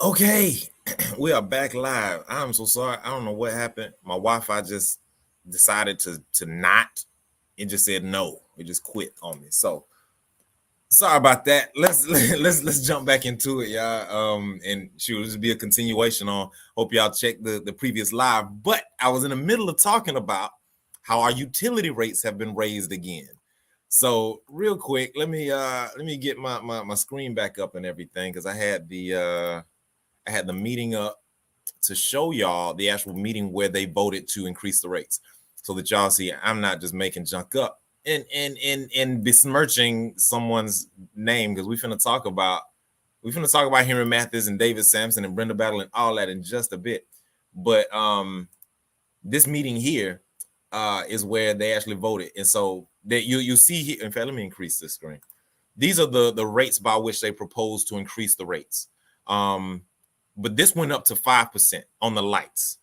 Okay, we are back live. I'm so sorry. I don't know what happened. My Wi-Fi just decided to not. It just said no. It just quit on me. So sorry about that. Let's jump back into it, y'all. And shoot, this will be a continuation on. Hope y'all checked the previous live. But I was in the middle of talking about how our utility rates have been raised again. So real quick, let me get my screen back up and everything because I had the meeting up to show y'all the actual meeting where they voted to increase the rates, so that y'all see I'm not just making junk up and besmirching someone's name, because we're finna talk about Henry Mathis and David Sampson and Brenda Battle and all that in just a bit. But this meeting here is where they actually voted, and so that you see here. In fact, let me increase this screen. These are the rates by which they proposed to increase the rates. But this went up to 5% on the lights.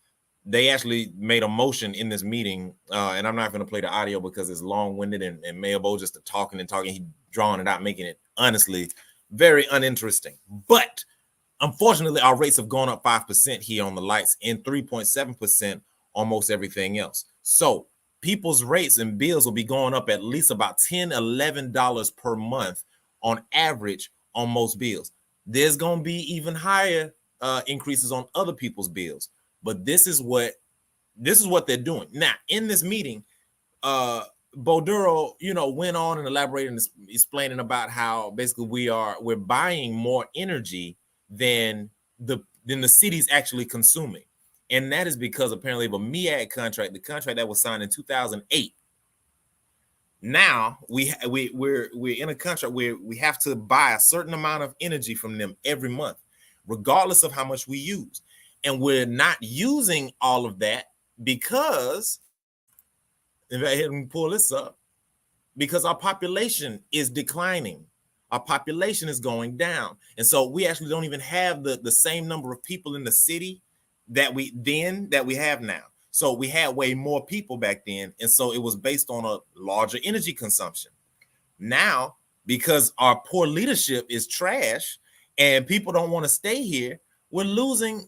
They actually made a motion in this meeting, and I'm not going to play the audio because it's long-winded and Mayabo just talking and talking. He drawing it out, making it honestly very uninteresting. But unfortunately, our rates have gone up 5% here on the lights and 3.7% almost everything else. So people's rates and bills will be going up at least about $10, $11 per month on average on most bills. There's going to be even higher increases on other people's bills, but this is what they're doing now. In this meeting, Boduro, went on and elaborated and explaining about how basically we're buying more energy than the city's actually consuming, and that is because apparently of a MEAG contract, the contract that was signed in 2008. Now we're in a contract where we have to buy a certain amount of energy from them every month, regardless of how much we use. And we're not using all of that because, if I hit and pull this up, because our population is declining. Our population is going down. And so we actually don't even have the same number of people in the city that we have now. So we had way more people back then. And so it was based on a larger energy consumption. Now, because our poor leadership is trash, and people don't want to stay here, we're losing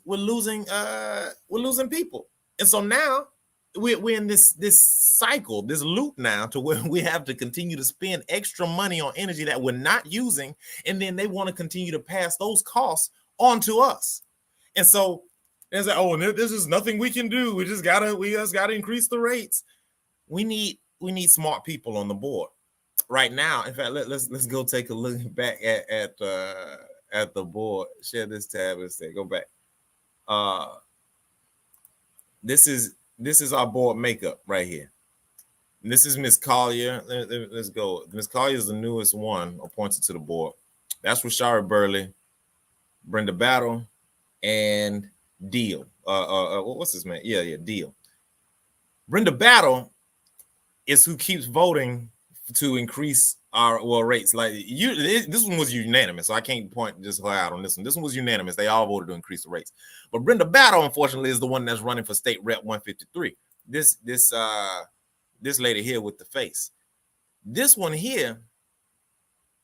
people. And so now we're in this cycle, this loop now, to where we have to continue to spend extra money on energy that we're not using, and then they want to continue to pass those costs on to us. And so it's like, oh, this is nothing we can do. We just gotta increase the rates. We need smart people on the board right now. In fact, let's go take a look back at the board. Share this tab and say go back. This is our board makeup right here. And this is Miss Collier. Let's go. Miss Collier is the newest one appointed to the board. That's Rashari Burley, Brenda Battle, and Deal. What's his name? Yeah, Deal. Brenda Battle is who keeps voting to increase our rates. Like this one was unanimous, so I can't point just her out on this one. This one was unanimous. They all voted to increase the rates. But Brenda Battle, unfortunately, is the one that's running for state rep 153. This lady here with the face. This one here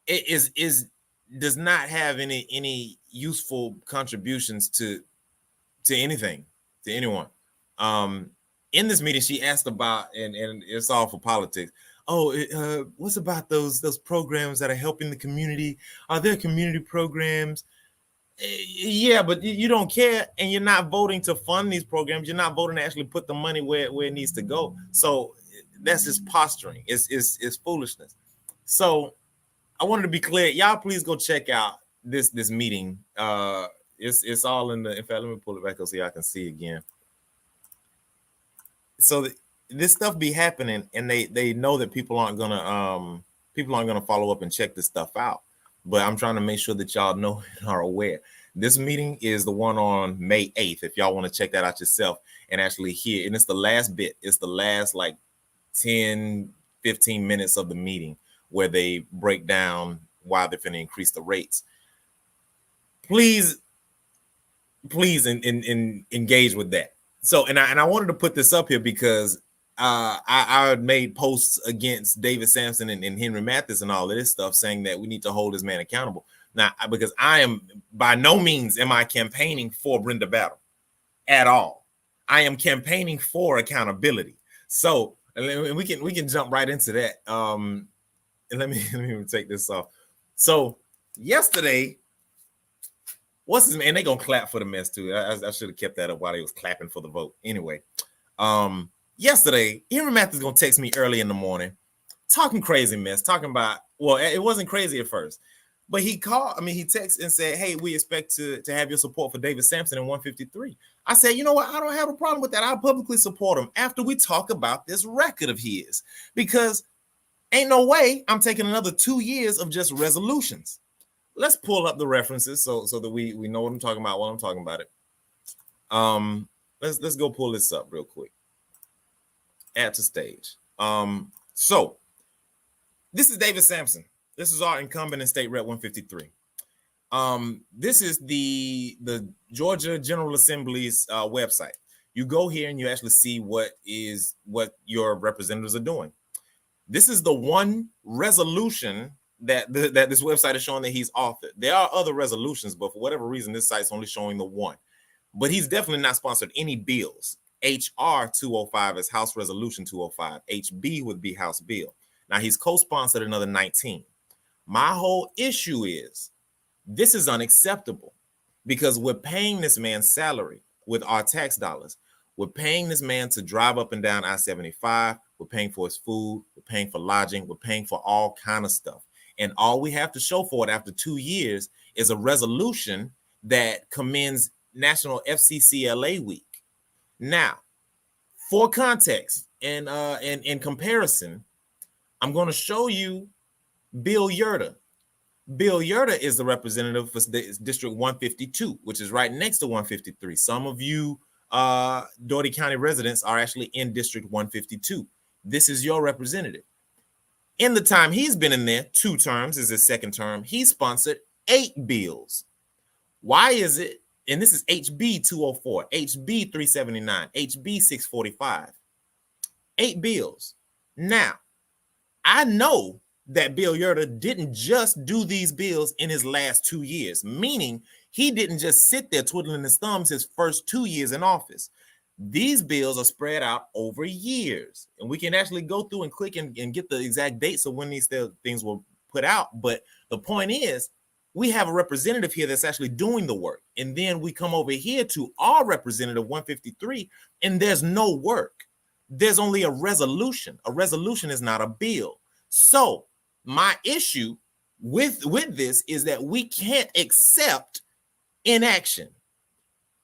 does not have any useful contributions to anything, to anyone. In this meeting, she asked about, and it's all for politics. Oh, what's about those programs that are helping the community? Are there community programs? Yeah, but you don't care, and you're not voting to fund these programs. You're not voting to actually put the money where it needs to go. So that's just posturing. It's foolishness. So I wanted to be clear. Y'all, please go check out this meeting. It's all in the. In fact, let me pull it back up so y'all can see again. So this stuff be happening, and they know that people aren't gonna follow up and check this stuff out. But I'm trying to make sure that y'all know and are aware. This meeting is the one on May 8th. If y'all want to check that out yourself and actually hear, and it's the last bit. It's the last like 10, 15 minutes of the meeting where they break down why they're going to increase the rates. Please engage with that. So, and I wanted to put this up here because I made posts against David Sampson and Henry Mathis and all of this stuff, saying that we need to hold this man accountable. Now, because I am by no means am I campaigning for Brenda Battle at all. I am campaigning for accountability. So and we can jump right into that. And let me take this off. So yesterday, what's his man? They gonna clap for the mess too. I should have kept that up while they was clapping for the vote. Anyway, yesterday, Henry Matthews gonna text me early in the morning, talking crazy mess, talking about, well, it wasn't crazy at first, but he called, he texted and said, hey, we expect to have your support for David Sampson in 153. I said, you know what? I don't have a problem with that. I'll publicly support him after we talk about this record of his, because ain't no way I'm taking another 2 years of just resolutions. Let's pull up the references so that we know what I'm talking about while I'm talking about it. Let's go pull this up real quick. Add to stage. So this is David Sampson. This is our incumbent in State Rep 153. This is the Georgia General Assembly's website. You go here and you actually see what your representatives are doing. This is the one resolution that this website is showing that he's authored. There are other resolutions, but for whatever reason, this site's only showing the one. But he's definitely not sponsored any bills. HR 205 is House Resolution 205. HB would be House Bill. Now, he's co-sponsored another 19. My whole issue is this is unacceptable because we're paying this man's salary with our tax dollars. We're paying this man to drive up and down I-75. We're paying for his food. We're paying for lodging. We're paying for all kind of stuff. And all we have to show for it after 2 years is a resolution that commends National FCCLA Week. Now, for context and in comparison, I'm going to show you Bill Yerta. Bill Yerta is the representative for District 152, which is right next to 153. Some of you Dougherty County residents are actually in District 152. This is your representative. In the time he's been in there, 2 terms is his second term, he sponsored 8 bills. Why is it? And this is HB 204, HB 379, HB 645. 8 bills. Now, I know that Bill Yerta didn't just do these bills in his last 2 years, meaning he didn't just sit there twiddling his thumbs his first 2 years in office. These bills are spread out over years, and we can actually go through and click and get the exact dates of when these things were put out. But the point is, we have a representative here that's actually doing the work, and then we come over here to our representative 153, and there's no work. There's only a resolution. A resolution is not a bill. So my issue with this is that we can't accept inaction.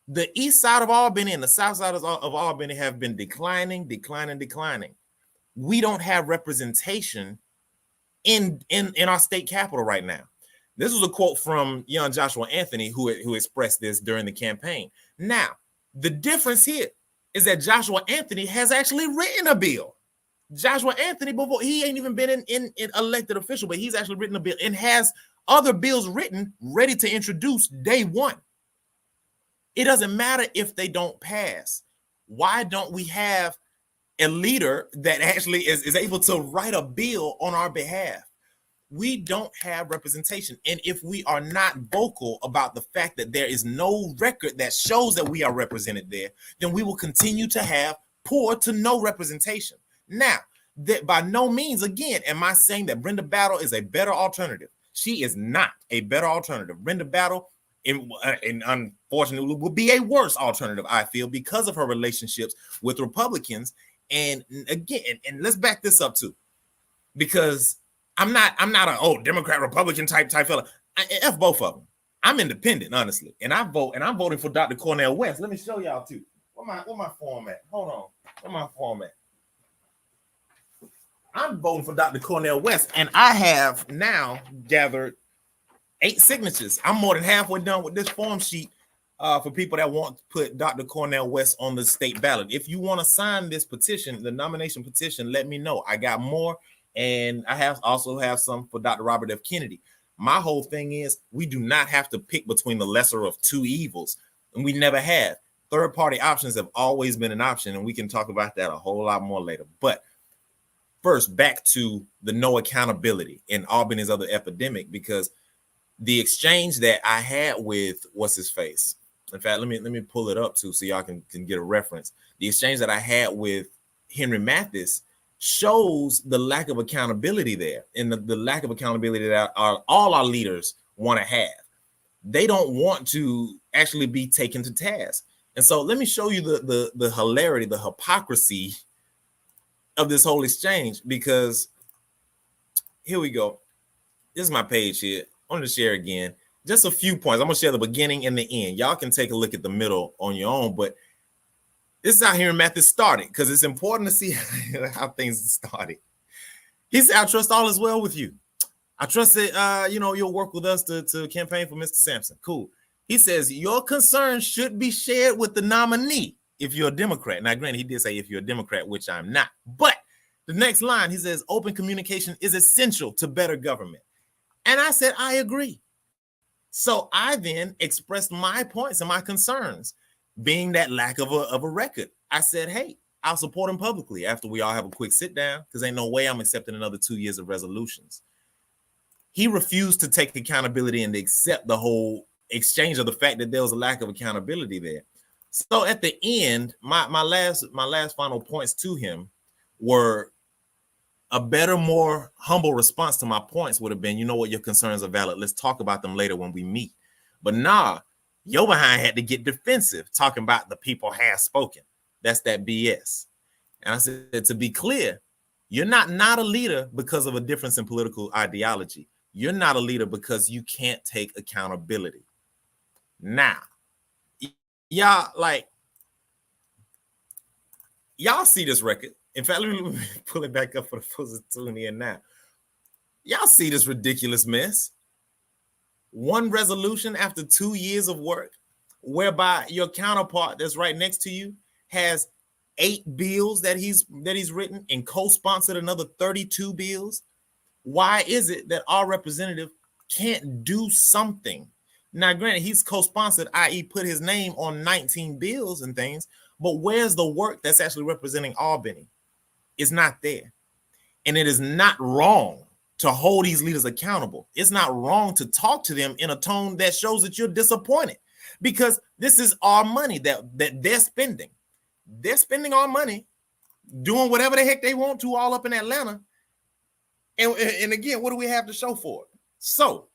The east side of Albany and the south side of Albany have been declining. We don't have representation in our state capitol right now. This was a quote from young Joshua Anthony, who expressed this during the campaign. Now, the difference here is that Joshua Anthony has actually written a bill. Joshua Anthony, before he ain't even been in elected official, but he's actually written a bill and has other bills written ready to introduce day one. It doesn't matter if they don't pass. Why don't we have a leader that actually is able to write a bill on our behalf? We don't have representation. And if we are not vocal about the fact that there is no record that shows that we are represented there, then we will continue to have poor to no representation. Now, that by no means, again, am I saying that Brenda Battle is a better alternative. She is not a better alternative. Brenda Battle, and unfortunately, would be a worse alternative, I feel, because of her relationships with Republicans. And again, and let's back this up too, because I'm not a Democrat Republican type fella. F both of them. I'm independent, honestly, and I'm voting for Dr. Cornel West. Let me show y'all too. Where my form at? Hold on. Where my form at? I'm voting for Dr. Cornel West, and I have now gathered 8 signatures. I'm more than halfway done with this form sheet for people that want to put Dr. Cornel West on the state ballot. If you want to sign this petition, the nomination petition, let me know. I got more, and I also have some for Dr. Robert F. Kennedy. My whole thing is we do not have to pick between the lesser of 2 evils, and we never have. Third-party options have always been an option, and we can talk about that a whole lot more later. But first, back to the no accountability in Albany's other epidemic, because the exchange that I had with what's his face. In fact, let me pull it up too, so y'all can get a reference. The exchange that I had with Henry Mathis shows the lack of accountability there, and the lack of accountability that all our leaders want to have. They don't want to actually be taken to task. And so let me show you the hilarity, the hypocrisy of this whole exchange, because here we go. This is my page here. I'm going to share again just a few points. I'm going to share the beginning and the end. Y'all can take a look at the middle on your own, but this is how Henry Mathis started, because it's important to see how things started. He said, I trust all is well with you. I trust that, you'll work with us to campaign for Mr. Sampson. Cool. He says, your concerns should be shared with the nominee if you're a Democrat. Now, granted, he did say if you're a Democrat, which I'm not. But the next line, he says, open communication is essential to better government. And I said, I agree. So I then expressed my points and my concerns, being that lack of a record. I said, hey, I'll support him publicly after we all have a quick sit down, because ain't no way I'm accepting another 2 years of resolutions. He refused to take accountability and accept the whole exchange of the fact that there was a lack of accountability there. So at the end, my last final points to him were a better, more humble response to my points would have been, you know what, your concerns are valid. Let's talk about them later when we meet. But nah, your behind had to get defensive, talking about the people have spoken. That's that BS. And I said, to be clear, you're not a leader because of a difference in political ideology. You're not a leader because you can't take accountability. Now, y'all see this record. In fact, let me pull it back up for the folks that tune in now. Y'all see this ridiculous mess. One resolution after 2 years of work, whereby your counterpart that's right next to you has 8 bills that he's written and co-sponsored another 32 bills. Why is it that our representative can't do something? Now, granted, he's co-sponsored, i.e. put his name on 19 bills and things, but where's the work that's actually representing Albany? It's not there. And it is not wrong to hold these leaders accountable. It's not wrong to talk to them in a tone that shows that you're disappointed, because this is our money that they're spending. They're spending our money, doing whatever the heck they want to all up in Atlanta. And again, what do we have to show for it? So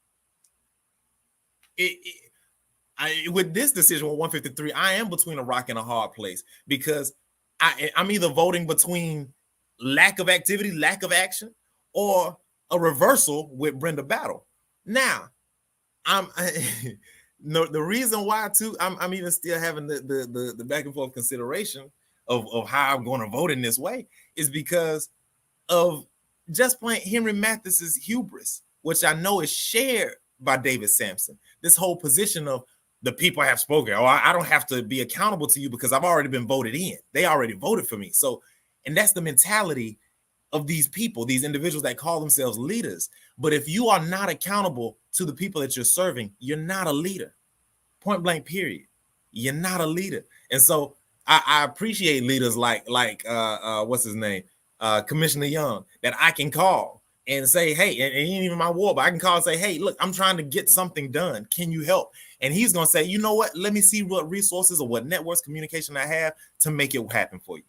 with this decision with 153, I am between a rock and a hard place, because I'm either voting between lack of activity, lack of action, or a reversal with Brenda Battle. Now, the reason why too, I'm even still having the back and forth consideration of how I'm going to vote in this way is because of just plain Henry Mathis's hubris, which I know is shared by David Sampson. This whole position of the people have spoken. Oh, I don't have to be accountable to you because I've already been voted in. They already voted for me. So, and that's the mentality of these people, these individuals that call themselves leaders. But if you are not accountable to the people that you're serving, you're not a leader. Point blank, period. You're not a leader. And so I appreciate leaders like what's his name? Commissioner Young, that I can call and say, hey, and he ain't even my ward, but I can call and say, hey, look, I'm trying to get something done. Can you help? And he's going to say, you know what? Let me see what resources or what networks, communication I have to make it happen for you.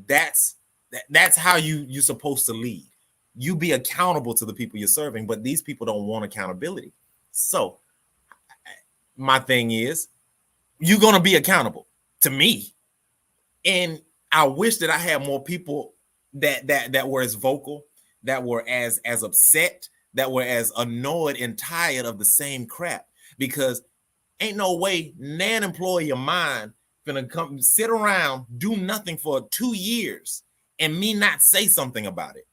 That's how you're supposed to lead. You be accountable to the people you're serving, but these people don't want accountability. So my thing is, you're going to be accountable to me. And I wish that I had more people that were as vocal, that were as upset, that were as annoyed and tired of the same crap, because ain't no way nan employee of mine gonna come sit around, do nothing for 2 years and me not say something about it.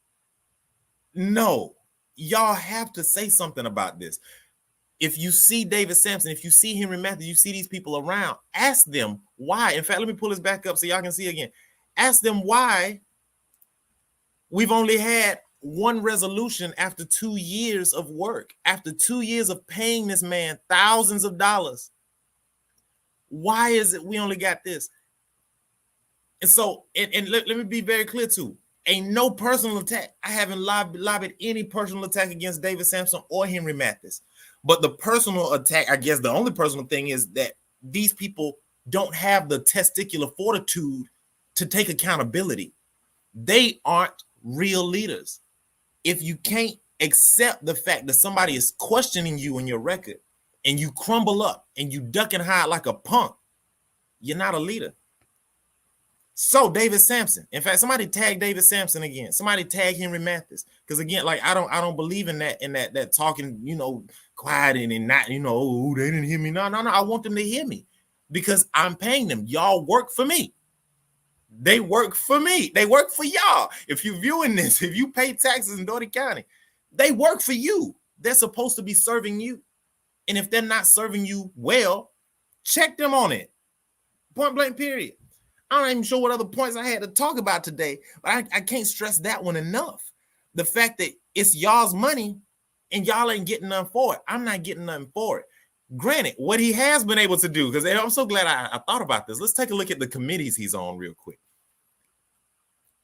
No, y'all have to say something about this. If you see David Sampson, if you see Henry Mathis, you see these people around, ask them why. In fact, let me pull this back up so y'all can see again. Ask them why we've only had one resolution after 2 years of work, after 2 years of paying this man thousands of dollars. Why is it we only got this? And so, and let me be very clear too. Ain't no personal attack. I haven't lobbied any personal attack against David Sampson or Henry Mathis. But the personal attack, I guess the only personal thing is that these people don't have the testicular fortitude to take accountability. They aren't real leaders. If you can't accept the fact that somebody is questioning you and your record, and you crumble up and you duck and hide like a punk, you're not a leader. So David Sampson, in fact, somebody tag David Sampson again. Somebody tag Henry Mathis, because again, like I don't believe in that talking, quiet and not, oh, they didn't hear me. No, I want them to hear me because I'm paying them. Y'all work for me. They work for me. They work for y'all. If you're viewing this, if you pay taxes in Dougherty County, they work for you. They're supposed to be serving you. And if they're not serving you well, check them on it. Point blank, period. I'm not even sure what other points I had to talk about today, but I can't stress that one enough. The fact that it's y'all's money and y'all ain't getting nothing for it. I'm not getting nothing for it. Granted, what he has been able to do, because I'm so glad I thought about this. Let's take a look at the committees he's on real quick.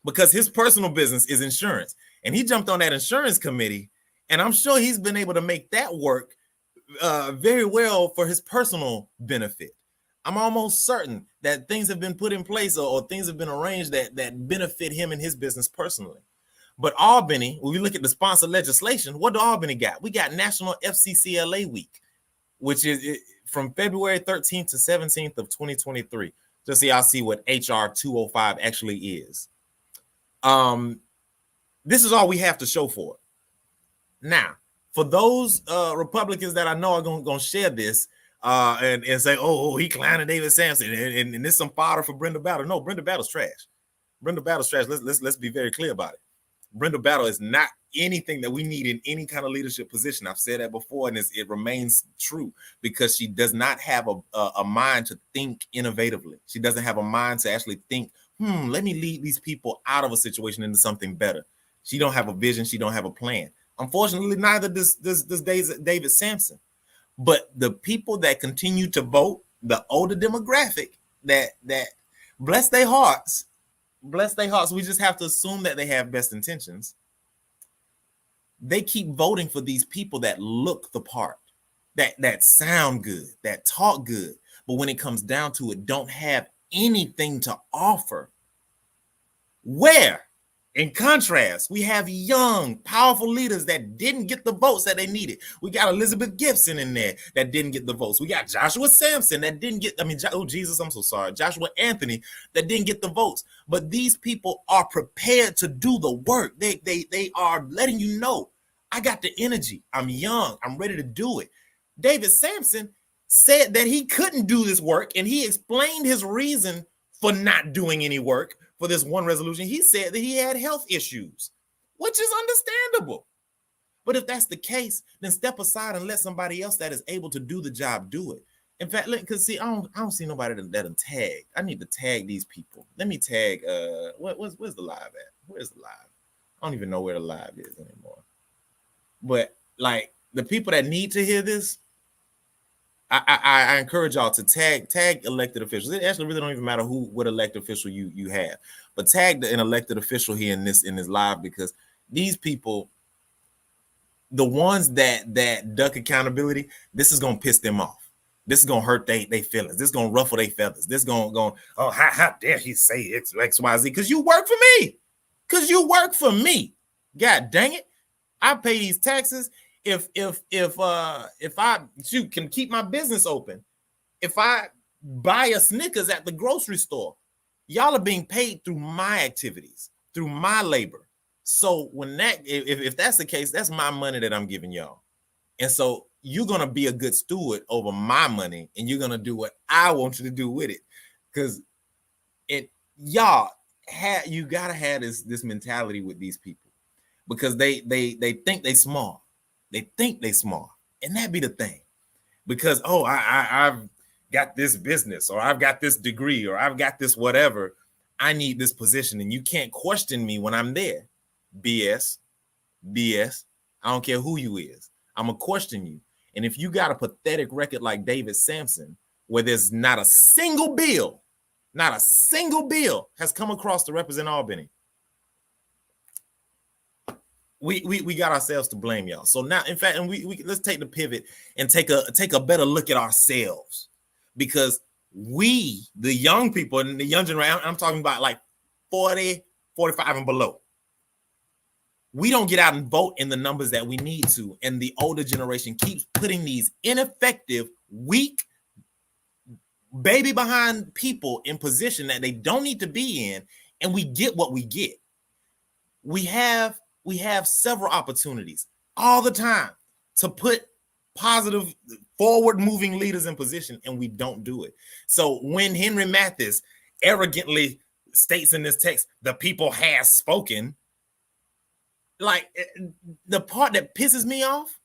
Because his personal business is insurance. And he jumped on that insurance committee, and I'm sure he's been able to make that work very well for his personal benefit. I'm almost certain that things have been put in place or things have been arranged that benefit him and his business personally. But Albany, when we look at the sponsored legislation, what do Albany got? We got National FCCLA Week, which is from February 13th to 17th of 2023. Just so y'all see what HR 205 actually is. This is all we have to show for it. Now, for those Republicans that I know are going to share this and say, oh, he clowning David Sampson and there's some fodder for Brenda Battle. No, Brenda Battle's trash. Brenda Battle's trash. Let's be very clear about it. Brenda Battle is not anything that we need in any kind of leadership position. I've said that before, and it remains true because she does not have a mind to think innovatively. She doesn't have a mind to actually think, let me lead these people out of a situation into something better. She don't have a vision. She don't have a plan. Unfortunately, neither does David Sampson. But the people that continue to vote, the older demographic that bless their hearts, we just have to assume that they have best intentions. They keep voting for these people that look the part, that sound good, that talk good, but when it comes down to it, don't have anything to offer. Where? In contrast, we have young, powerful leaders that didn't get the votes that they needed. We got Elizabeth Gibson in there that didn't get the votes. We got Joshua Sampson that didn't get, Joshua Anthony that didn't get the votes. But these people are prepared to do the work. They are letting you know, I got the energy. I'm young. I'm ready to do it. David Sampson said that he couldn't do this work, and he explained his reason for not doing any work. For this one resolution, he said that he had health issues, which is understandable. But if that's the case, then step aside and let somebody else that is able to do the job do it. In fact, because see, I don't see nobody that I'm tagged. I need to tag these people. Let me tag. Where's the live at? Where's the live? I don't even know where the live is anymore. But like the people that need to hear this, I encourage y'all to tag elected officials. It actually really don't even matter what elected official you have, but tag an elected official here in this live, because these people, the ones that duck accountability, this is gonna piss them off. This is gonna hurt they feelings. This is gonna ruffle their feathers. This is gonna how dare he say X, Y, Z? Because you work for me. Because you work for me. God dang it! I pay these taxes. If I can keep my business open, if I buy a Snickers at the grocery store, y'all are being paid through my activities, through my labor. So if that's the case, that's my money that I'm giving y'all. And so you're gonna be a good steward over my money, and you're gonna do what I want you to do with it. Because you gotta have this mentality with these people, because they think they smart. They think they smart, and that be the thing. Because I've got this business, or I've got this degree, or I've got this whatever. I need this position, and you can't question me when I'm there. BS. I don't care who you is. I'm gonna question you. And if you got a pathetic record like David Sampson, where there's not a single bill has come across to represent Albany, we got ourselves to blame, y'all. So now, in fact, and we let's take the pivot and take a better look at ourselves, because we, the young people and the young generation, I'm talking about like 40, 45 and below, we don't get out and vote in the numbers that we need to. And the older generation keeps putting these ineffective, weak, baby behind people in position that they don't need to be in. And we get what we get. We have several opportunities all the time to put positive, forward-moving leaders in position, and we don't do it. So when Henry Mathis arrogantly states in this text, the people has spoken, like, the part that pisses me off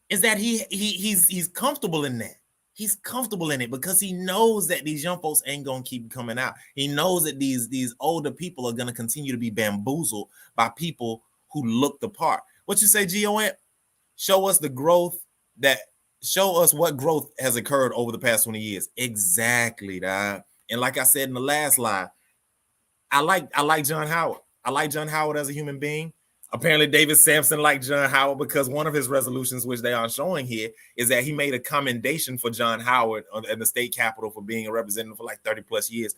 is that he's comfortable in that. He's comfortable in it because he knows that these young folks ain't gonna keep coming out. He knows that these older people are gonna continue to be bamboozled by people who look the part. What you say, G.O.N.? Show us the growth show us what growth has occurred over the past 20 years. Exactly, dog. And like I said in the last live, I like John Howard. I like John Howard as a human being. Apparently, David Sampson liked John Howard because one of his resolutions, which they are showing here, is that he made a commendation for John Howard at the state capitol for being a representative for like 30 plus years.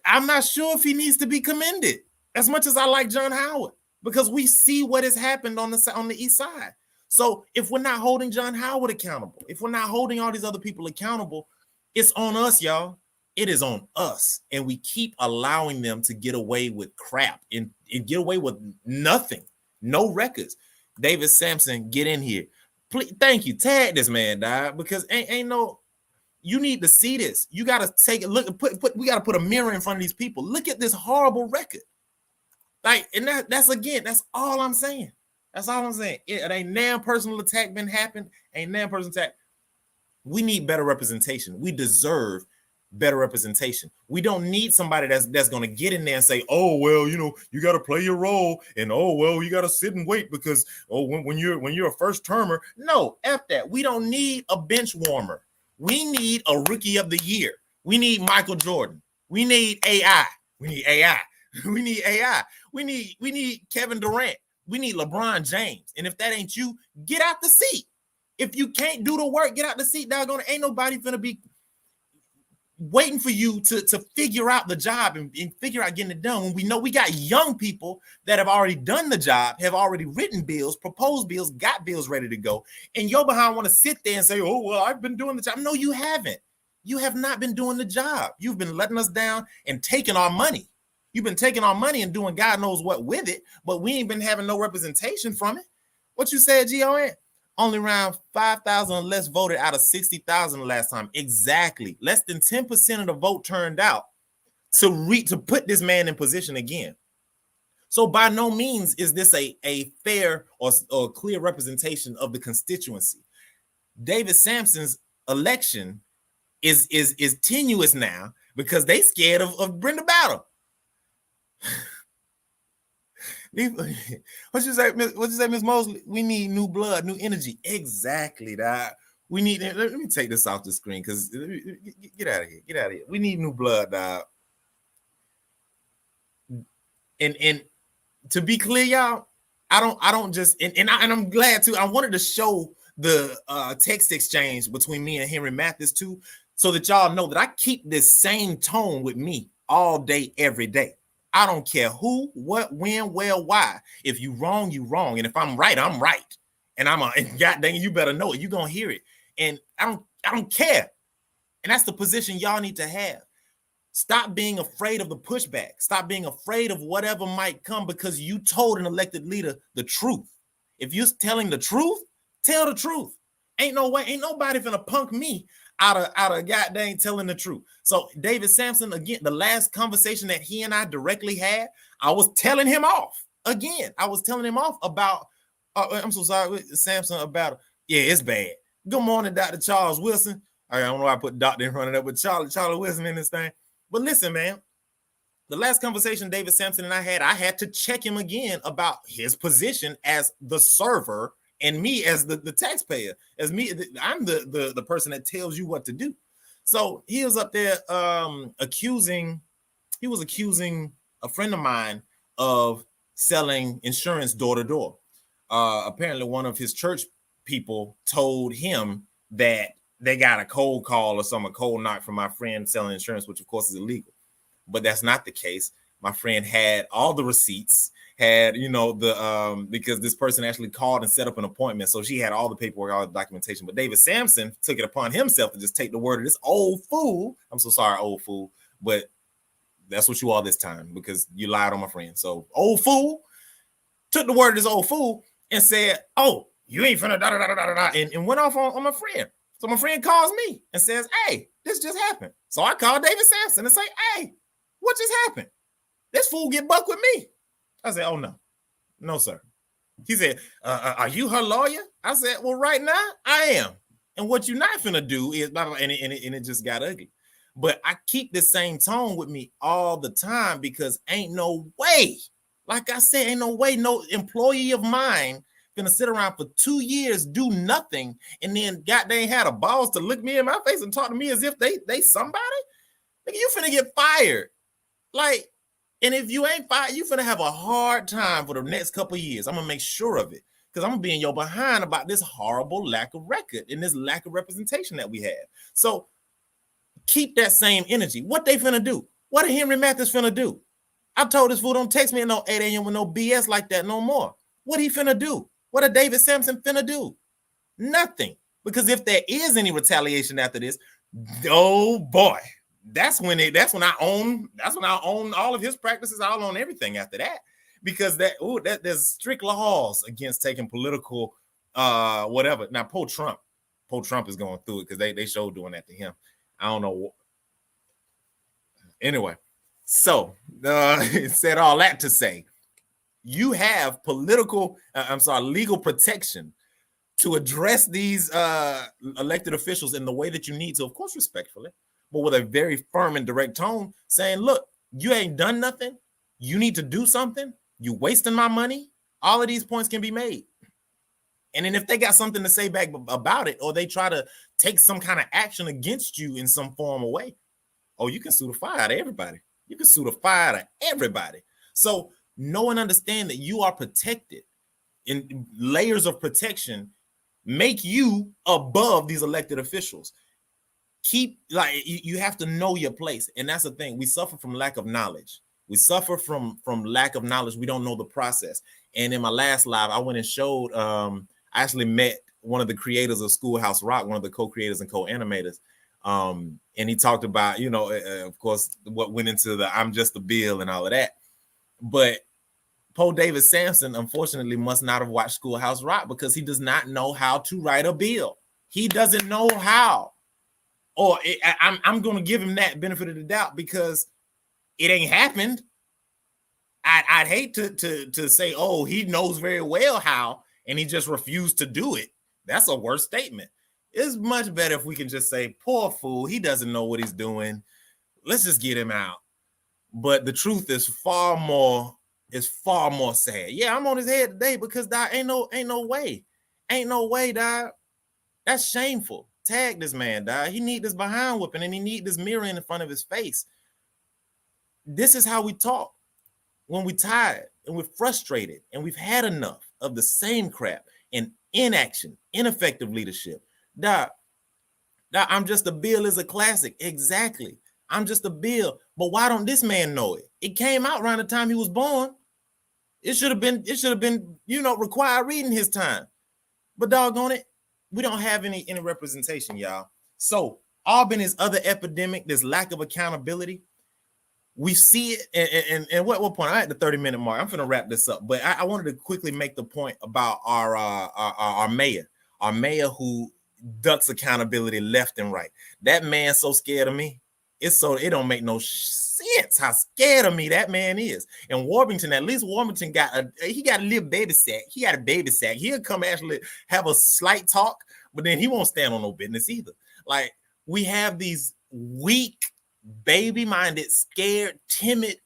I'm not sure if he needs to be commended as much as I like John Howard, because we see what has happened on the east side. So if we're not holding John Howard accountable, if we're not holding all these other people accountable, it's on us, y'all. It is on us. And we keep allowing them to get away with crap and get away with nothing. No records. David Sampson, get in here. Please, thank you. Tag this man, dog, because ain't no, you need to see this. You got to take a look. We got to put a mirror in front of these people. Look at this horrible record. Like, and that's all I'm saying. That's all I'm saying. It ain't damn personal attack been happened. Ain't damn personal attack. We need better representation. We deserve better representation. We don't need somebody that's going to get in there and say, oh, well, you got to play your role, and oh, well, you got to sit and wait because when you're a first termer. No, F that. We don't need a bench warmer. We need a rookie of the year. We need Michael Jordan. We need AI. We need AI. We need AI. We need Kevin Durant. We need LeBron James. And if that ain't you, get out the seat. If you can't do the work, get out the seat. Doggone, ain't nobody finna be waiting for you to figure out the job and figure out getting it done. When we know we got young people that have already done the job, have already written bills, proposed bills, got bills ready to go. And your behind want to sit there and say, oh, well, I've been doing the job. No, you haven't. You have not been doing the job. You've been letting us down and taking our money. You've been taking our money and doing God knows what with it, but we ain't been having no representation from it. What you said, G.O.N.? Only around 5,000 less voted out of 60,000 the last time. Exactly. Less than 10% of the vote turned out to put this man in position again. So by no means is this a fair or clear representation of the constituency. David Sampson's election is tenuous now because they scared of Brenda Battle. What you say, Miss Mosley? We need new blood, new energy. Exactly, that. We need. Let me take this off the screen because get out of here. Get out of here. We need new blood, dog. And to be clear, y'all, I don't just and I'm glad too. I wanted to show the text exchange between me and Henry Mathis too, so that y'all know that I keep this same tone with me all day, every day. I don't care who, what, when, where, why. If you wrong, you wrong. And if I'm right, I'm right. And and God dang it, you better know it. You're gonna hear it. And I don't care. And that's the position y'all need to have. Stop being afraid of the pushback. Stop being afraid of whatever might come because you told an elected leader the truth. If you're telling the truth, tell the truth. Ain't no way, ain't nobody finna punk me out of goddamn telling the truth. So David Sampson, again, the last conversation that he and I directly had, I was telling him off. Again, I was telling him off about, I'm so sorry, Sampson, about, yeah, it's bad. Good morning, Dr. Charles Wilson. I don't know why I put doctor in front of that, but Charlie Wilson in this thing. But listen, man, the last conversation David Sampson and I had to check him again about his position as the server and me as the taxpayer, as me, I'm the person that tells you what to do. So he was up there accusing a friend of mine of selling insurance door to door. Apparently one of his church people told him that they got a cold call or a cold knock from my friend selling insurance, which of course is illegal. But that's not the case. My friend had all the receipts, had, because this person actually called and set up an appointment. So she had all the paperwork, all the documentation. But David Sampson took it upon himself to just take the word of this old fool. I'm so sorry, old fool. But that's what you are this time, because you lied on my friend. So old fool took the word of this old fool and said, oh, you ain't finna da da da da da, and went off on my friend. So my friend calls me and says, hey, this just happened. So I called David Sampson and say, hey, what just happened? This fool get bucked with me. I said, oh, no, sir. He said, are you her lawyer? I said, well, right now I am. And what you're not finna do is, and it just got ugly. But I keep the same tone with me all the time, because ain't no way, like I said, ain't no way no employee of mine gonna sit around for 2 years, do nothing, and then goddamn had a balls to look me in my face and talk to me as if they somebody. Nigga, you finna get fired. Like, and if you ain't fired, you finna have a hard time for the next couple of years. I'm gonna make sure of it, because I'm gonna be in your behind about this horrible lack of record and this lack of representation that we have. So keep that same energy. What they finna do? What a Henry Mathis finna do? I told this fool don't text me at no 8 a.m. with no BS like that no more. What he finna do? What a David Sampson finna do? Nothing. Because if there is any retaliation after this, oh boy, that's when I own all of his practices. I'll own everything after that. Because there's strict laws against taking political whatever. Now, Poe Trump is going through it, because they showed doing that to him. I don't know. Anyway, so said all that to say, you have legal protection to address these elected officials in the way that you need to, of course, respectfully, but with a very firm and direct tone, saying, look, you ain't done nothing. You need to do something. You wasting my money. All of these points can be made. And then if they got something to say back about it, or they try to take some kind of action against you in some form or way, oh, you can sue the fire out of everybody. You can sue the fire out of everybody. So know and understand that you are protected, and layers of protection make you above these elected officials. You have to know your place. And that's the thing. We suffer from lack of knowledge. We suffer from lack of knowledge. We don't know the process. And in my last live, I went and showed, I actually met one of the creators of Schoolhouse Rock, one of the co-creators and co-animators. And he talked about, of course, what went into the I'm just a bill and all of that. But Poe David Sampson, unfortunately, must not have watched Schoolhouse Rock, because he does not know how to write a bill. He doesn't know how. Or I'm going to give him that benefit of the doubt, because it ain't happened. I'd hate to say, oh, he knows very well how, and he just refused to do it. That's a worse statement. It's much better if we can just say, poor fool, he doesn't know what he's doing. Let's just get him out. But the truth is far more sad. Yeah, I'm on his head today because dog, ain't no way, dog. That's shameful. Tag this man, dog. He need this behind whipping, and he need this mirror in front of his face. This is how we talk when we're tired and we're frustrated and we've had enough of the same crap and inaction, ineffective leadership. Dog, I'm just a bill is a classic. Exactly. I'm just a bill. But why don't this man know it? It came out around the time he was born. It should have been, required reading his time. But doggone it, we don't have any representation, y'all. So Albany's other epidemic, this lack of accountability, we see it. And what point? I'm at the 30-minute mark. I'm going to wrap this up. But I wanted to quickly make the point about our mayor who ducks accountability left and right. That man's so scared of me. It don't make no sense how scared of me that man is. And Warburton, at least Warburton got a little baby sack. He got a baby sack. He'll come actually have a slight talk, but then he won't stand on no business either. Like, we have these weak, baby-minded, scared, timid,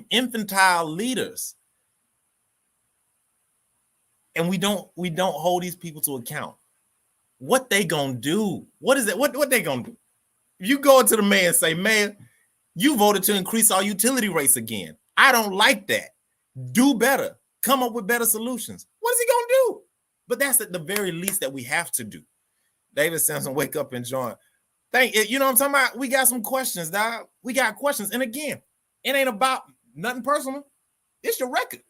infantile leaders. And we don't hold these people to account. What they gonna do? What is it? What they gonna do? You go into the mayor and say, "Mayor, you voted to increase our utility rates again. I don't like that. do better, come up with better solutions. What is he gonna do? But that's at the very least that we have to do. David Sampson, wake up and join. You know what I'm talking about? We got some questions, dog. We got questions. And again, it ain't about nothing personal. It's your record.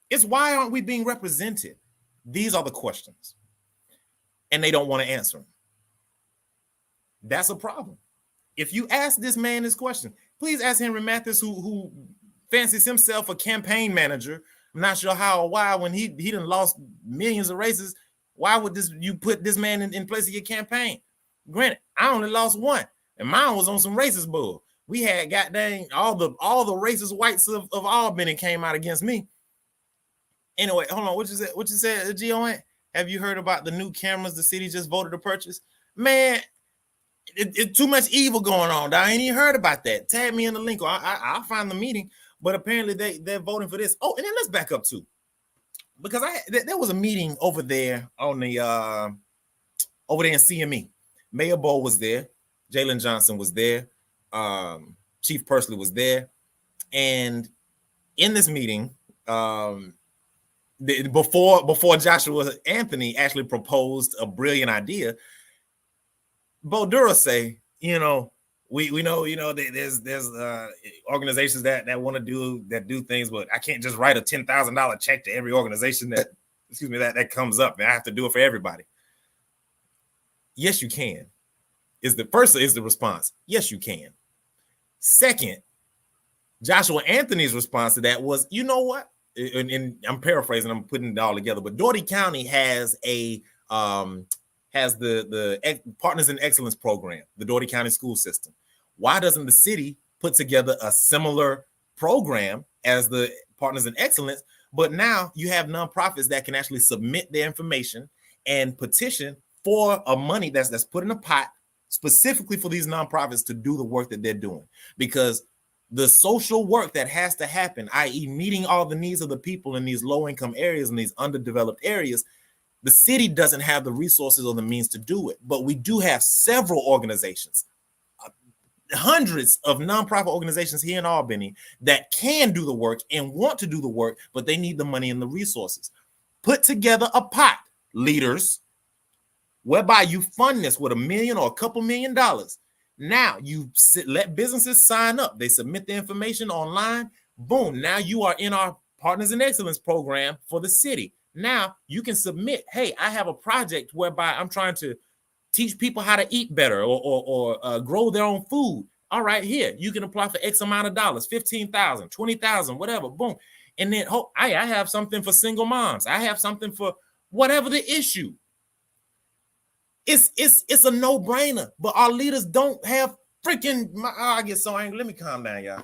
It's why aren't we being represented? These are the questions. And they don't want to answer them. That's a problem. If you ask this man this question, please ask Henry Mathis, who fancies himself a campaign manager. I'm not sure how or why, when he done lost millions of races. Why would you put this man in place of your campaign? Granted, I only lost one, and mine was on some racist bull. We had goddamn all the racist whites of Albany came out against me. Anyway, hold on. What you said, G.O.N.? Have you heard about the new cameras the city just voted to purchase? Man, it's too much evil going on. I ain't even heard about that. Tag me in the link. I'll find the meeting. But apparently they're voting for this. Oh, and then let's back up too, because there was a meeting over there on the over there in CME. Mayor Bo was there. Jalen Johnson was there. Chief Pursley was there. And in this meeting, before Joshua Anthony actually proposed a brilliant idea, Bo Dura say, we know, there's organizations that want to do things, but I can't just write a $10,000 check to every organization that comes up, and I have to do it for everybody. Yes, you can. Is the response. Yes, you can. Second, Joshua Anthony's response to that was, you know what? And I'm paraphrasing, I'm putting it all together, but Doherty County has the Partners in Excellence program, the Doherty County school system. Why doesn't the city put together a similar program as the Partners in Excellence? But now you have nonprofits that can actually submit their information and petition for a money that's put in a pot specifically for these nonprofits to do the work that they're doing. Because the social work that has to happen, i.e. meeting all the needs of the people in these low-income areas and these underdeveloped areas, the city doesn't have the resources or the means to do it. But we do have several organizations, hundreds of nonprofit organizations here in Albany that can do the work and want to do the work, but they need the money and the resources. Put together a pot, leaders, whereby you fund this with $1 million or a couple $1 million. Now you let businesses sign up. They submit the information online. Boom. Now you are in our Partners in Excellence program for the city. Now you can submit, hey, I have a project whereby I'm trying to teach people how to eat better or grow their own food. All right, here, you can apply for X amount of dollars, $15,000, $20,000, whatever, boom. And then I have something for single moms. I have something for whatever the issue. It's a no-brainer, but our leaders don't have freaking, I get so angry. Let me calm down, y'all.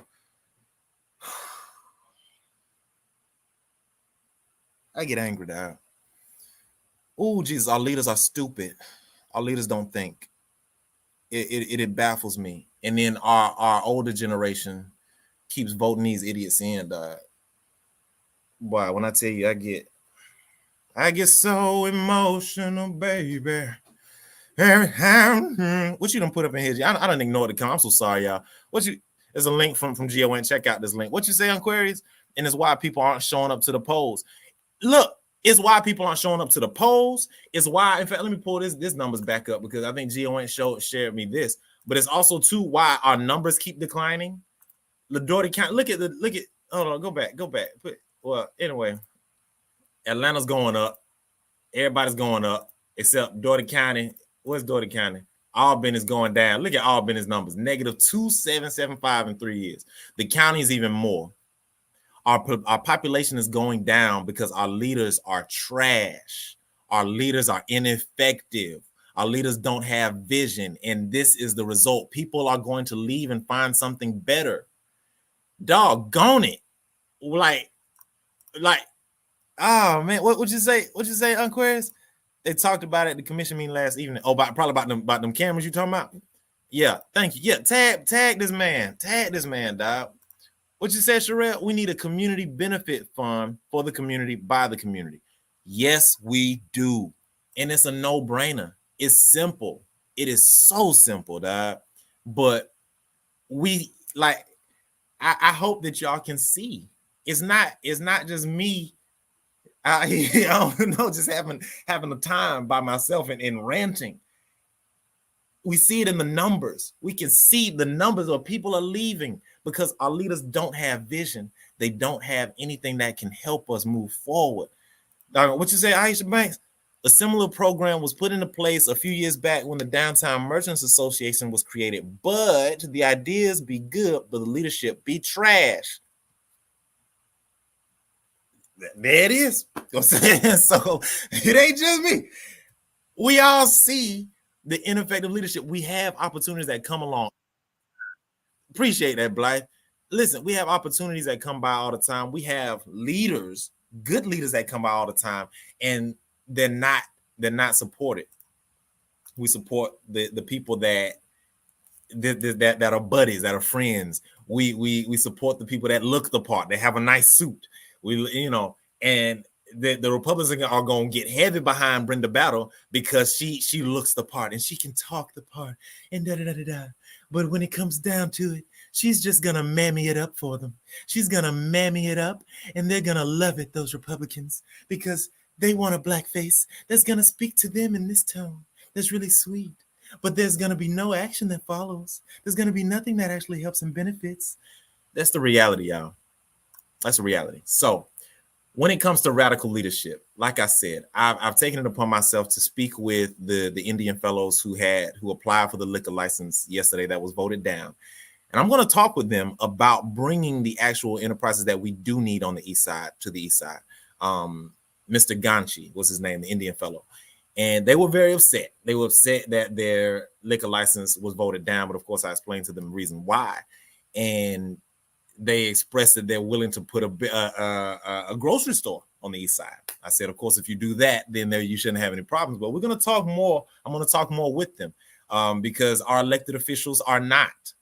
I get angry, dog. Oh, Jesus, our leaders are stupid. Our leaders don't think. It baffles me. And then our older generation keeps voting these idiots in, dog. Boy, when I tell you, I get so emotional, baby. What you done put up in here? I don't ignore the comment. I'm so sorry, y'all. There's a link from GON. Check out this link. What you say on queries? And it's why people aren't showing up to the polls. Look, it's why people aren't showing up to the polls. It's why, in fact, let me pull this numbers back up because I think GON shared me this. But it's also too why our numbers keep declining. The Doherty County. Look at. Hold on, go back. Well, anyway, Atlanta's going up. Everybody's going up except Doherty County. Where's Doherty County? Albany is going down. Look at Albany's numbers. -2,775 in 3 years. The county is even more. Our population is going down because our leaders are trash. Our leaders are ineffective. Our leaders don't have vision. And this is the result. People are going to leave and find something better. Doggone it. Like, oh man, what would you say? What'd you say, Unquarius? They talked about it at the commission meeting last evening. Oh, probably about them cameras you talking about? Yeah, thank you. Yeah, tag this man. Tag this man, dog. What you said, Sherelle? We need a community benefit fund for the community, by the community. Yes, we do. And it's a no-brainer. It's simple. It is so simple, dog. But I hope that y'all can see It's not just me. I don't know, just having a time by myself and ranting. We see it in the numbers. We can see the numbers of people are leaving because our leaders don't have vision. They don't have anything that can help us move forward. What you say, Aisha Banks? A similar program was put into place a few years back when the Downtown Merchants Association was created, but the ideas be good, but the leadership be trash. There it is. So it ain't just me. We all see the ineffective leadership. We have opportunities that come along. Appreciate that, Blythe. Listen, we have opportunities that come by all the time. We have leaders, good leaders that come by all the time, and they're not supported. We support the people that are buddies, that are friends. We support the people that look the part, they have a nice suit. And the Republicans are going to get heavy behind Brenda Battle because she looks the part and she can talk the part and da-da-da-da-da. But when it comes down to it, she's just going to mammy it up for them. She's going to mammy it up, and they're going to love it, those Republicans, because they want a black face that's going to speak to them in this tone that's really sweet. But there's going to be no action that follows. There's going to be nothing that actually helps and benefits. That's the reality, y'all. That's the reality. So when it comes to radical leadership, like I said, I've taken it upon myself to speak with the Indian fellows who applied for the liquor license yesterday that was voted down. And I'm going to talk with them about bringing the actual enterprises that we do need on the east side to the east side. Mr. Ganchi was his name, the Indian fellow. And they were very upset. They were upset that their liquor license was voted down. But of course, I explained to them the reason why. And they expressed that they're willing to put a grocery store on the east side. I said, of course, if you do that, then you shouldn't have any problems. But we're going to talk more. I'm going to talk more with them because our elected officials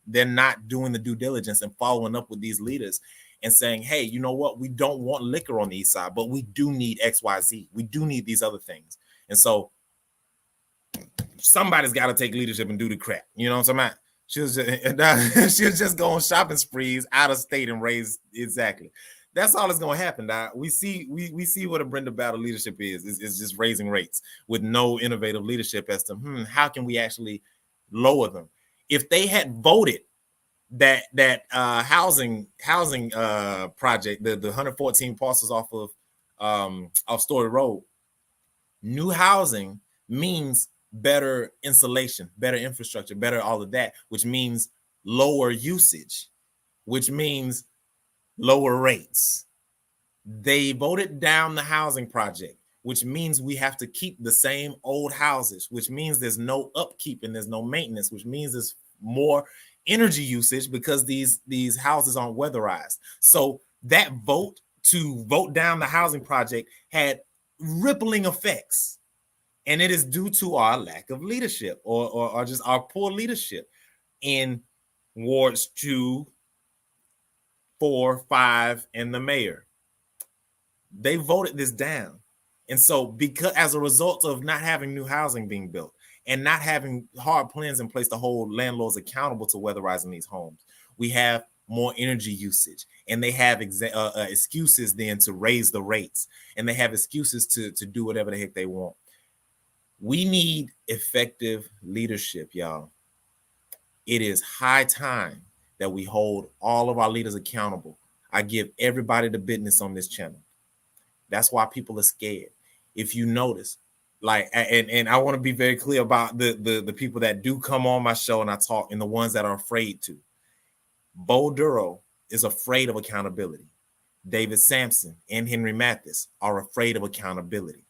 they're not doing the due diligence and following up with these leaders and saying, hey, you know what? We don't want liquor on the east side, but we do need XYZ. We do need these other things. And so somebody's got to take leadership and do the crap. You know what I'm saying? She'll just go on shopping sprees out of state and raise. Exactly. That's all that's going to happen. We see what a Brenda Battle leadership is. It's just raising rates with no innovative leadership as to how can we actually lower them. If they had voted that housing project, the 114 parcels off Story Road, new housing means better insulation, better infrastructure, better all of that, which means lower usage, which means lower rates. They voted down the housing project, which means we have to keep the same old houses, which means there's no upkeep and there's no maintenance, which means there's more energy usage because these houses aren't weatherized. So that vote to vote down the housing project had rippling effects. And it is due to our lack of leadership or just our poor leadership in wards 2, 4, 5, and the mayor. They voted this down. And so because as a result of not having new housing being built and not having hard plans in place to hold landlords accountable to weatherizing these homes, we have more energy usage, and they have excuses then to raise the rates, and they have excuses to do whatever the heck they want. We need effective leadership, y'all. It is high time that we hold all of our leaders accountable. I give everybody the business on this channel. That's why people are scared. If you notice, and I want to be very clear about the people that do come on my show and I talk, and the ones that are afraid to. Bo Duro is afraid of accountability. David Sampson and Henry Mathis are afraid of accountability.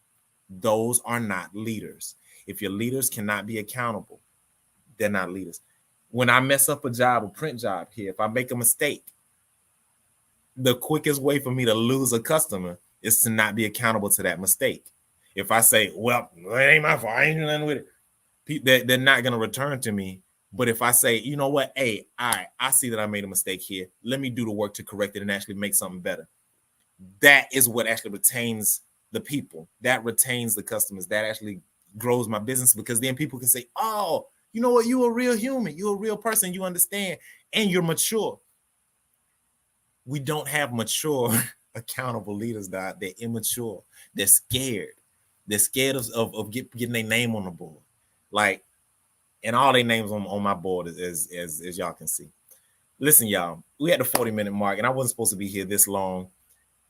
Those are not leaders. If your leaders cannot be accountable, they're not leaders. When I mess up a print job here, if I make a mistake, the quickest way for me to lose a customer is to not be accountable to that mistake. If I say, well, it ain't my fault, I ain't doing nothing with it, they're not going to return to me. But if I say, you know what, hey, all right, I see that I made a mistake here. Let me do the work to correct it and actually make something better. That is what actually retains the people, that retains the customers, that actually grows my business, because then people can say, oh, you know what, you're a real human, you're a real person, you understand, and you're mature. we don't have mature, accountable leaders. That they're immature. They're scared. They're scared of getting their name on the board. Like, and all their names on my board as y'all can see. Listen, y'all, we at the 40-minute mark, and I wasn't supposed to be here this long.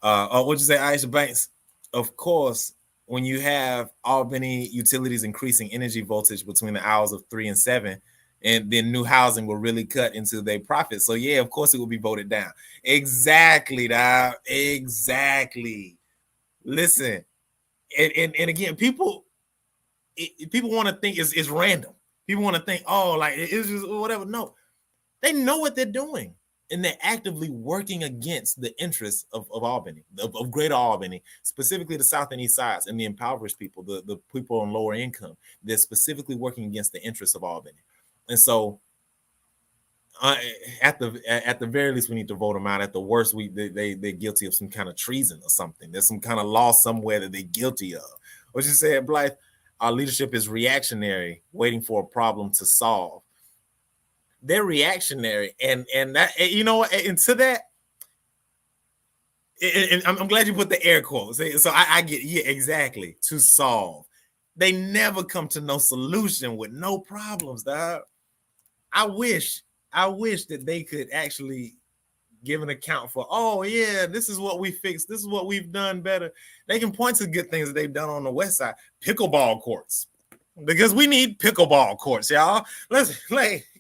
What'd you say, Aisha Banks? Of course, when you have Albany utilities increasing energy voltage between the hours of 3 and 7, and then new housing will really cut into their profits. So yeah, of course it will be voted down. Exactly, dog. Exactly. Listen, and again, people want to think it's random. People want to think, oh, like it's just whatever. No, they know what they're doing, and they're actively working against the interests of Albany, of Greater Albany, specifically the South and East Sides, and the impoverished people, the people on lower income. They're specifically working against the interests of Albany, and so at the very least, we need to vote them out. At the worst, they're guilty of some kind of treason or something. There's some kind of law somewhere that they're guilty of. What you said, Blythe? Our leadership is reactionary, waiting for a problem to solve. They're reactionary, and that, you know, and to that, and I'm glad you put the air quotes. So I get, yeah, exactly, to solve. They never come to no solution with no problems, dog. I wish that they could actually give an account for, oh yeah, this is what we fixed, this is what we've done better. They can point to good things that they've done on the west side. Pickleball courts, because we need pickleball courts, y'all. Let's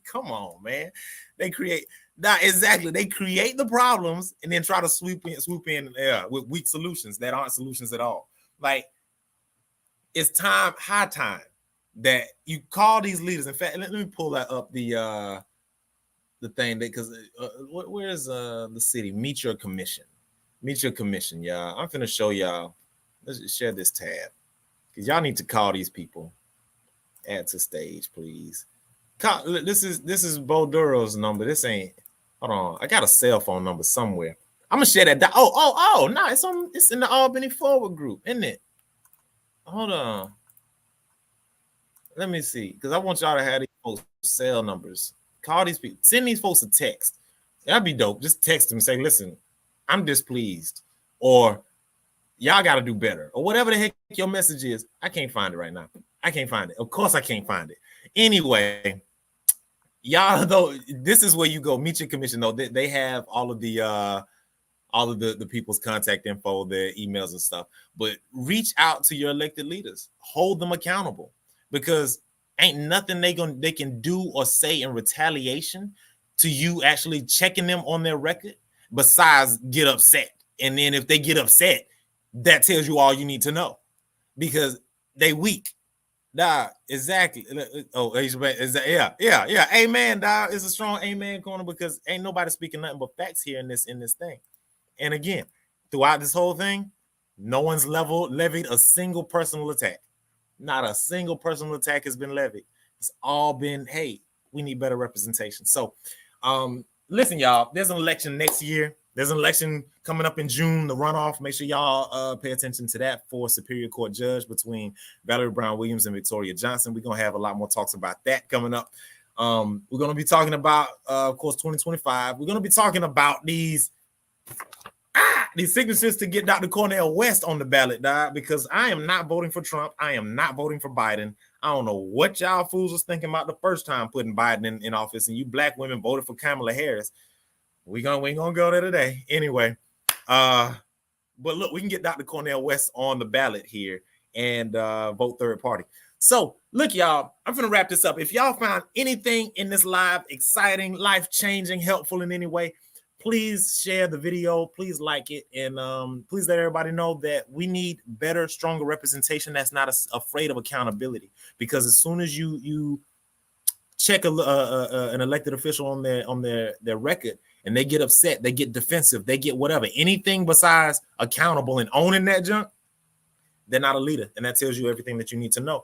come on, man. They create that, exactly. They create the problems and then try to swoop in with weak solutions that aren't solutions at all. Like, it's high time that you call these leaders. In fact, let me pull that up, the thing, that because where's the city? Meet your commission, y'all. I'm finna show y'all. Let's share this tab, because y'all need to call these people. Add to stage, please. This is Bo Duro's number. This ain't. Hold on, I got a cell phone number somewhere. I'm gonna share that. Oh, no, it's in the Albany Forward group, isn't it? Hold on. Let me see, because I want y'all to have these folks' cell numbers. Call these people. Send these folks a text. That'd be dope. Just text them and say, listen, I'm displeased, or y'all got to do better, or whatever the heck your message is. I can't find it right now. I can't find it. Of course I can't find it. Anyway, y'all, though, this is where you go. Meet your commission, though. They have all of the people's contact info, their emails and stuff. But reach out to your elected leaders. Hold them accountable, because ain't nothing they can do or say in retaliation to you actually checking them on their record besides get upset. And then if they get upset, that tells you all you need to know, because they weak. Dog, exactly. Oh, yeah. Amen, dog. It's a strong amen corner, because ain't nobody speaking nothing but facts here in this thing. And again, throughout this whole thing, no one's levied a single personal attack. Not a single personal attack has been levied. It's all been, hey, we need better representation. So, listen, y'all, there's an election next year. There's an election coming up in June, the runoff. Make sure y'all pay attention to that for Superior Court judge between Valerie Brown Williams and Victoria Johnson. We're going to have a lot more talks about that coming up. We're going to be talking about, of course, 2025. We're going to be talking about these signatures to get Dr. Cornel West on the ballot, dog, because I am not voting for Trump. I am not voting for Biden. I don't know what y'all fools was thinking about the first time putting Biden in office, and you black women voted for Kamala Harris. We ain't gonna go there today. Anyway, but look, we can get Dr. Cornel West on the ballot here and vote third party. So look, y'all, I'm gonna wrap this up. If y'all found anything in this live exciting, life-changing, helpful in any way, please share the video, please like it, and please let everybody know that we need better, stronger representation that's not afraid of accountability. Because as soon as you check an elected official on their record and they get upset, they get defensive, they get whatever, anything besides accountable and owning that junk, they're not a leader. And that tells you everything that you need to know.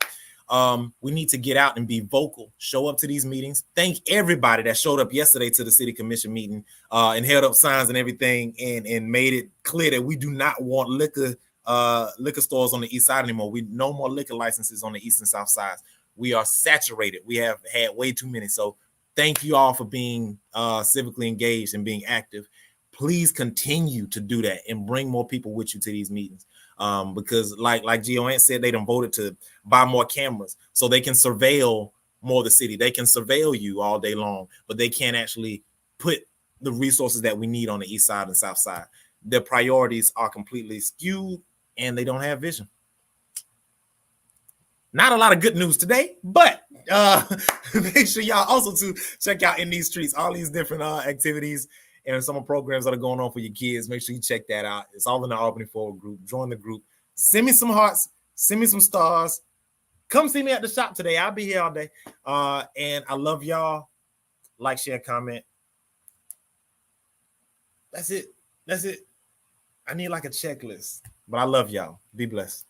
We need to get out and be vocal, show up to these meetings. Thank everybody that showed up yesterday to the city commission meeting and held up signs and everything and made it clear that we do not want liquor stores on the east side anymore. We no more liquor licenses on the east and south sides. We are saturated. We have had way too many. So thank you all for being civically engaged and being active. please continue to do that and bring more people with you to these meetings. Because like Gio said, they done voted to buy more cameras so they can surveil more of the city. They can surveil you all day long, but they can't actually put the resources that we need on the east side and south side. Their priorities are completely skewed and they don't have vision. Not a lot of good news today, but make sure y'all also to check out In These Streets, all these different activities and some programs that are going on for your kids. Make sure you check that out. It's all in the Albany Forward group. Join the group. Send me some hearts. Send me some stars. Come see me at the shop today. I'll be here all day. And I love y'all. Like, share, comment. That's it. That's it. I need like a checklist. But I love y'all. Be blessed.